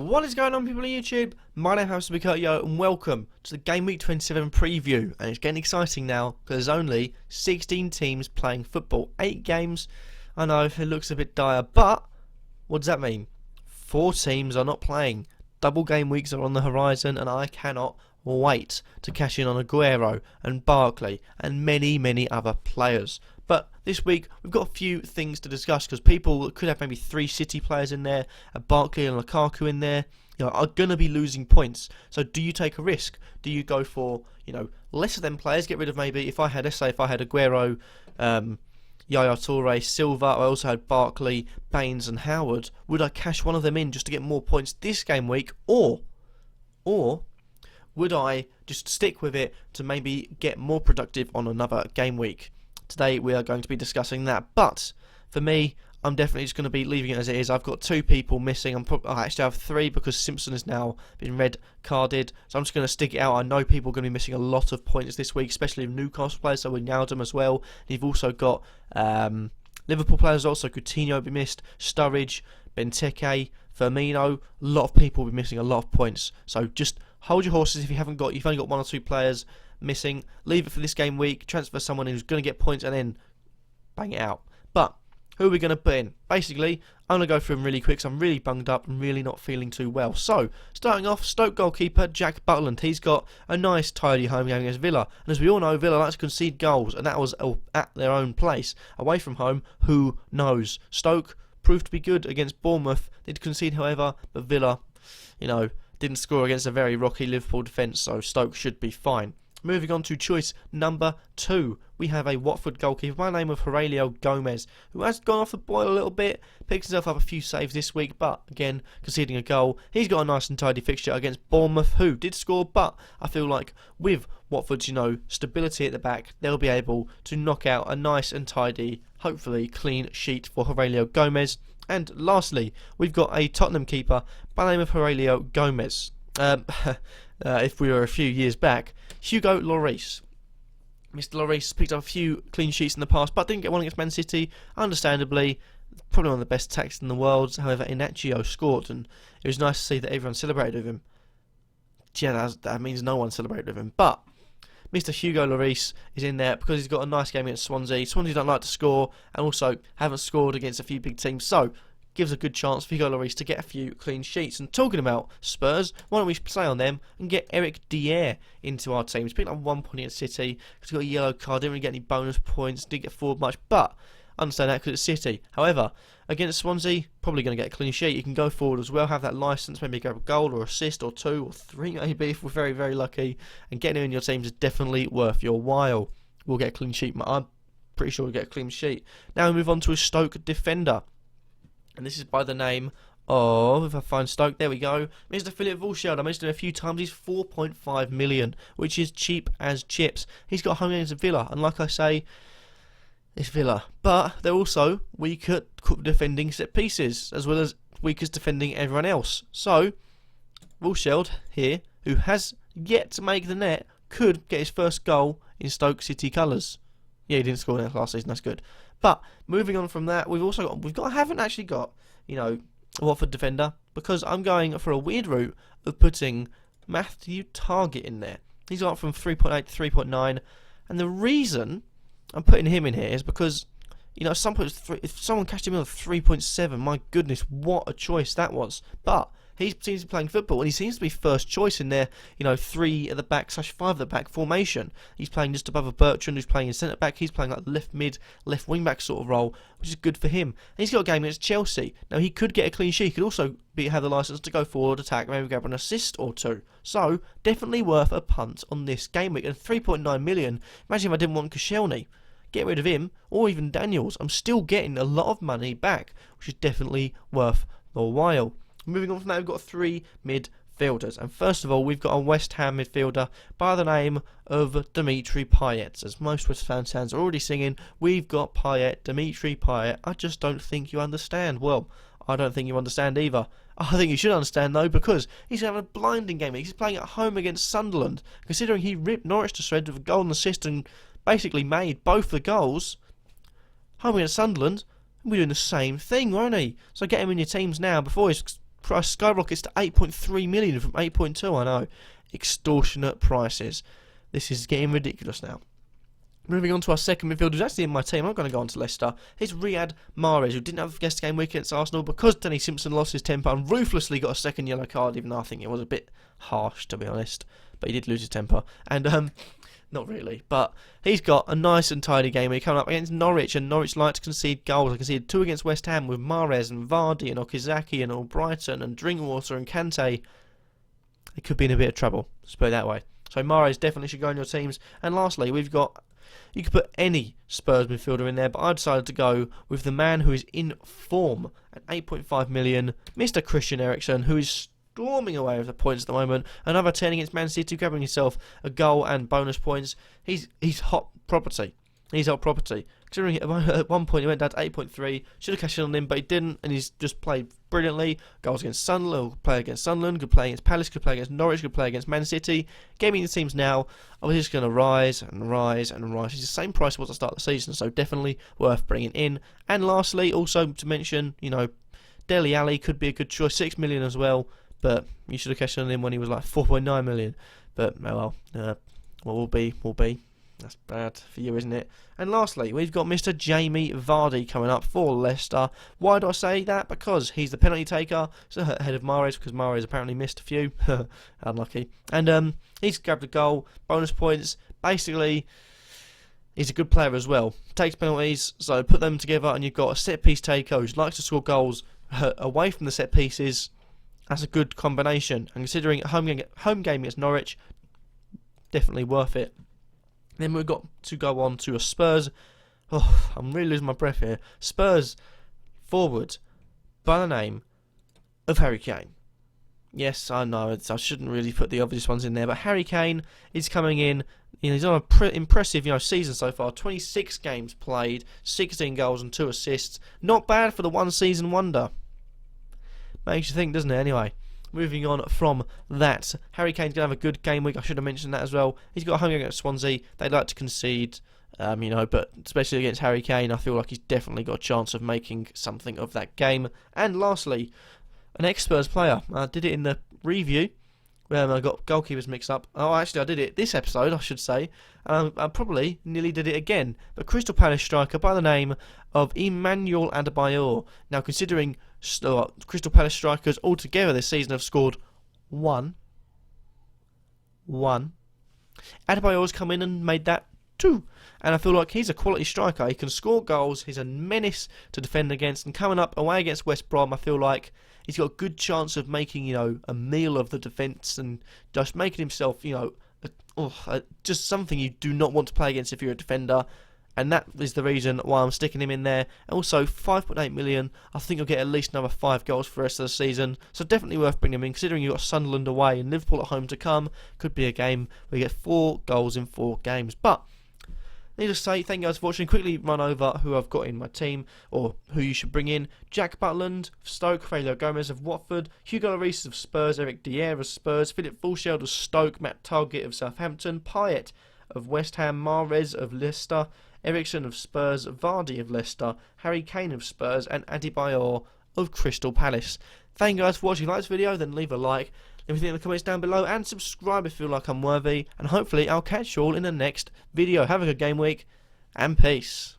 What is going on, people of YouTube? My name is Kurtyoy and welcome to the Game Week 27 preview. And it's getting exciting now because there's only 16 teams playing football. 8 games. I know it looks a bit dire, but what does that mean? 4 teams are not playing. Double game weeks are on the horizon and I cannot wait to cash in on Aguero and Barkley and many other players. But this week we've got a few things to discuss because people could have maybe 3 City players in there, a Barkley and Lukaku in there, are going to be losing points. So do you take a risk? Do you go for, less of them players, get rid of maybe, if I had Aguero, Yaya Toure, Silva, I also had Barkley, Baines and Howard, would I cash one of them in just to get more points this game week, or would I just stick with it to maybe get more productive on another game week? Today we are going to be discussing that, but for me, I'm definitely just going to be leaving it as it is. I've got 2 people missing. I actually have 3 because Simpson has now been red carded, so I'm just going to stick it out. I know people are going to be missing a lot of points this week, especially Newcastle players, so Wijnaldum as well. And you've also got Liverpool players also. Coutinho will be missed, Sturridge, Benteke, Firmino. A lot of people will be missing a lot of points, so just hold your horses if you've only got 1 or 2 players missing. Leave it for this game week, transfer someone who's going to get points and then bang it out. But who are we going to put in? Basically, I'm going to go through them really quick because I'm really bunged up and really not feeling too well. So, starting off, Stoke goalkeeper Jack Butland. He's got a nice tidy home game against Villa. And as we all know, Villa likes to concede goals, and that was at their own place. Away from home, who knows? Stoke proved to be good against Bournemouth. They did concede, however, but Villa, didn't score against a very rocky Liverpool defence, so Stoke should be fine. Moving on to choice number 2, we have a Watford goalkeeper by the name of Aurelio Gomez, who has gone off the boil a little bit, picked himself up a few saves this week, but again, conceding a goal. He's got a nice and tidy fixture against Bournemouth, who did score, but I feel like with Watford's, stability at the back, they'll be able to knock out a nice and tidy, hopefully clean sheet for Aurelio Gomez. And lastly, we've got a Tottenham keeper by the name of Aurelio Gomez. If we were a few years back, Hugo Lloris. Mr. Lloris picked up a few clean sheets in the past, but didn't get one against Man City. Understandably, probably one of the best attacks in the world. However, Inacio scored, and it was nice to see that everyone celebrated with him. Yeah, that means no one celebrated with him. But Mr. Hugo Lloris is in there because he's got a nice game against Swansea. Swansea don't like to score, and also haven't scored against a few big teams, so gives a good chance for Hugo Lloris to get a few clean sheets. And talking about Spurs, why don't we play on them and get Eric Dier into our team? He's picked up 1 point at City because he got a yellow card, didn't really get any bonus points, didn't get forward much, but I understand that because it's City. However, against Swansea, probably going to get a clean sheet. You can go forward as well, have that licence, maybe grab a goal or assist or 2 or 3 maybe if we're very lucky, and getting him in your teams is definitely worth your while. We'll get a clean sheet. I'm pretty sure we'll get a clean sheet. Now we move on to a Stoke defender. And this is by the name of, if I find Stoke, there we go, Mr. Philip Vulschild. I mentioned him a few times. He's 4.5 million, which is cheap as chips. He's got home games at Villa, and like I say, it's Villa. But they're also weak at defending set pieces, as well as weak as defending everyone else. So, Vulschild here, who has yet to make the net, could get his first goal in Stoke City colours. Yeah, he didn't score in last season, that's good. But moving on from that, I haven't actually got, a Watford defender, because I'm going for a weird route of putting Matthew Target in there. He's gone from 3.8 to 3.9, and the reason I'm putting him in here is because, at some point, if someone cashed him in on 3.7, my goodness, what a choice that was. But he seems to be playing football, and he seems to be first choice in their, 3 at the back / 5 at the back formation. He's playing just above a Bertrand, who's playing in centre back. He's playing like the left mid, left wing back sort of role, which is good for him. And he's got a game against Chelsea. Now he could get a clean sheet. He could also have the licence to go forward, attack, maybe grab an assist or 2. So definitely worth a punt on this game week. And 3.9 million. Imagine if I didn't want Koscielny. Get rid of him, or even Daniels. I'm still getting a lot of money back, which is definitely worth the while. Moving on from that, we've got 3 midfielders. And first of all, we've got a West Ham midfielder by the name of Dimitri Payet. As most West Ham fans are already singing, we've got Payet, Dimitri Payet. I just don't think you understand. Well, I don't think you understand either. I think you should understand, though, because he's having a blinding game. He's playing at home against Sunderland. Considering he ripped Norwich to shreds with a goal and assist and basically made both the goals. Home against Sunderland, we're doing the same thing, won't he? So get him in your teams now before he's price skyrockets to 8.3 million from 8.2. I know, extortionate prices. This is getting ridiculous now. Moving on to our second midfielder, who's actually in my team. I'm not going to go on to Leicester. He's Riyad Mahrez, who didn't have a guest game week against Arsenal because Danny Simpson lost his temper and ruthlessly got a second yellow card, even though I think it was a bit harsh, to be honest. But he did lose his temper. And, not really. But he's got a nice and tidy game week coming up against Norwich, and Norwich like to concede goals. I conceded 2 against West Ham with Mahrez and Vardy and Okazaki and Albrighton and Drinkwater and Kante. It could be in a bit of trouble, let's put it that way. So Mahrez definitely should go in your teams. And lastly, we've got... You could put any Spurs midfielder in there, but I decided to go with the man who is in form at 8.5 million, Mr. Christian Eriksen, who is storming away with the points at the moment. Another 10 against Man City, grabbing himself a goal and bonus points. He's hot property. He's hot property. Considering at one point he went down to 8.3, should have cashed in on him, but he didn't, and he's just played brilliantly. Goals against Sunderland, could play against Sunderland, could play against Palace, could play against Norwich, could play against Man City. Gaming the teams now, he's just going to rise and rise and rise. He's the same price he was at the start of the season, so definitely worth bringing in. And lastly, also to mention, Dele Alli could be a good choice, 6 million as well, but you should have cashed in on him when he was like 4.9 million. But, what will be, will be. That's bad for you, isn't it? And lastly, we've got Mr. Jamie Vardy coming up for Leicester. Why do I say that? Because he's the penalty taker, so ahead of Mahrez, because Mahrez apparently missed a few. Unlucky. And he's grabbed a goal, bonus points. Basically, he's a good player as well. Takes penalties, so put them together, and you've got a set-piece taker who likes to score goals away from the set pieces. That's a good combination. And considering home game against Norwich, definitely worth it. Then we've got to go on to a Spurs. Oh, I'm really losing my breath here. Spurs forward by the name of Harry Kane. Yes, I know I shouldn't really put the obvious ones in there, but Harry Kane is coming in. He's on a impressive, season so far. 26 games played, 16 goals and 2 assists. Not bad for the one season wonder. Makes you think, doesn't it? Anyway. Moving on from that, Harry Kane's going to have a good game week. I should have mentioned that as well. He's got a home game against Swansea. They like to concede, but especially against Harry Kane, I feel like he's definitely got a chance of making something of that game. And lastly, an ex-Spurs player. I did it in the review. I got goalkeepers mixed up. Oh, actually, I did it this episode, I should say. I probably nearly did it again. But Crystal Palace striker by the name of Emmanuel Adebayor. Now, considering Crystal Palace strikers altogether this season have scored one. Adebayor's come in and made that 2. And I feel like he's a quality striker. He can score goals. He's a menace to defend against. And coming up away against West Brom, I feel like he's got a good chance of making, a meal of the defence and just making himself, just something you do not want to play against if you're a defender. And that is the reason why I'm sticking him in there. Also, 5.8 million. I think he'll get at least another 5 goals for the rest of the season. So definitely worth bringing him in, considering you've got Sunderland away and Liverpool at home to come. Could be a game where you get 4 goals in 4 games. But needless to say, thank you guys for watching. Quickly run over who I've got in my team, or who you should bring in. Jack Butland of Stoke, Fabio Gomez of Watford, Hugo Lloris of Spurs, Eric Dier of Spurs, Philip Fulshed of Stoke, Matt Targett of Southampton, Payet of West Ham, Mahrez of Leicester, Eriksen of Spurs, Vardy of Leicester, Harry Kane of Spurs, and Adebayor of Crystal Palace. Thank you guys for watching. If you like this video, then leave a like. Let me think in the comments down below, and subscribe if you feel like I'm worthy. And hopefully I'll catch you all in the next video. Have a good game week, and peace.